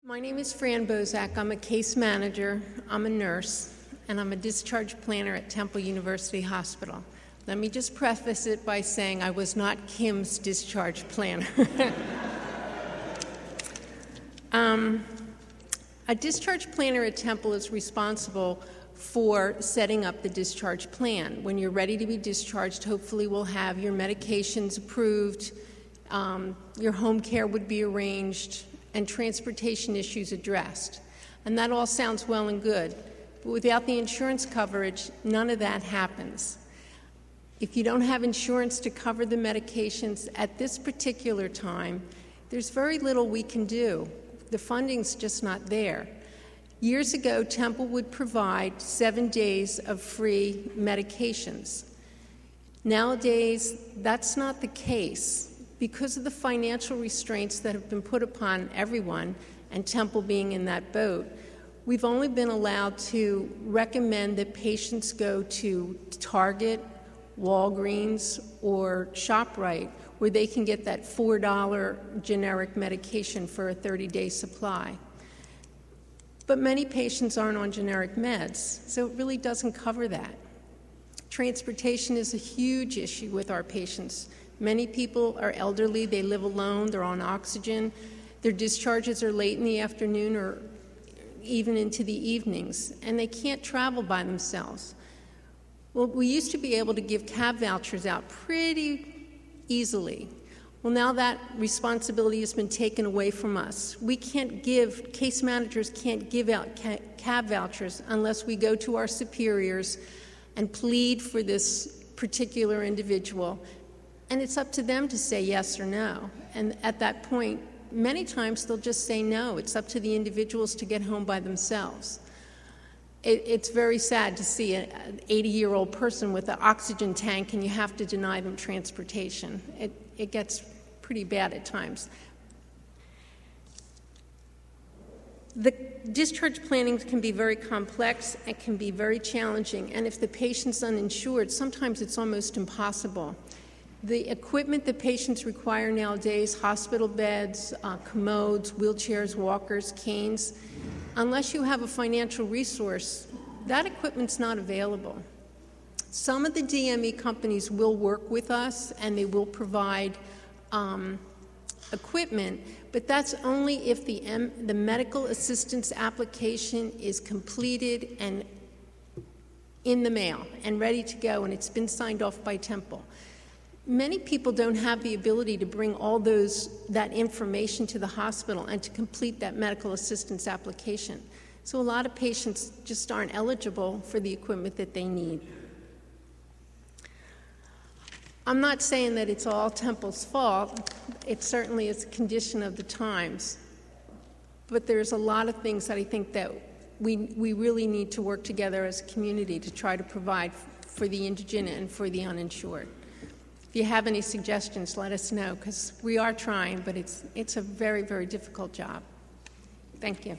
My name is Fran Bosack. I'm a case manager, I'm a nurse, and I'm a discharge planner at Temple University Hospital. Let me just preface it by saying I was not Kim's discharge planner. A discharge planner at Temple is responsible for setting up the discharge plan. When you're ready to be discharged, hopefully we'll have your medications approved, your home care would be arranged, and transportation issues addressed. And that all sounds well and good, but without the insurance coverage, none of that happens. If you don't have insurance to cover the medications at this particular time, there's very little we can do. The funding's just not there. Years ago, Temple would provide 7 days of free medications. Nowadays, that's not the case. Because of the financial restraints that have been put upon everyone, and Temple being in that boat, we've only been allowed to recommend that patients go to Target, Walgreens, or ShopRite, where they can get that $4 generic medication for a 30-day supply. But many patients aren't on generic meds, so it really doesn't cover that. Transportation is a huge issue with our patients. Many people are elderly, they live alone, they're on oxygen, their discharges are late in the afternoon or even into the evenings, and they can't travel by themselves. Well, we used to be able to give cab vouchers out pretty easily. Well, now that responsibility has been taken away from us. Case managers can't give out cab vouchers unless we go to our superiors and plead for this particular individual. And it's up to them to say yes or no. And at that point, many times they'll just say no. It's up to the individuals to get home by themselves. It's very sad to see an 80-year-old person with an oxygen tank and you have to deny them transportation. It gets pretty bad at times. The discharge planning can be very complex and can be very challenging. And if the patient's uninsured, sometimes it's almost impossible. The equipment that patients require nowadays, hospital beds, commodes, wheelchairs, walkers, canes, unless you have a financial resource, that equipment's not available. Some of the DME companies will work with us and they will provide equipment, but that's only if the medical assistance application is completed and in the mail and ready to go and it's been signed off by Temple. Many people don't have the ability to bring all that information to the hospital and to complete that medical assistance application. So a lot of patients just aren't eligible for the equipment that they need. I'm not saying that it's all Temple's fault. It certainly is a condition of the times. But there's a lot of things that I think that we really need to work together as a community to try to provide for the indigent and for the uninsured. If you have any suggestions, let us know, because we are trying, but it's a very, very difficult job. Thank you.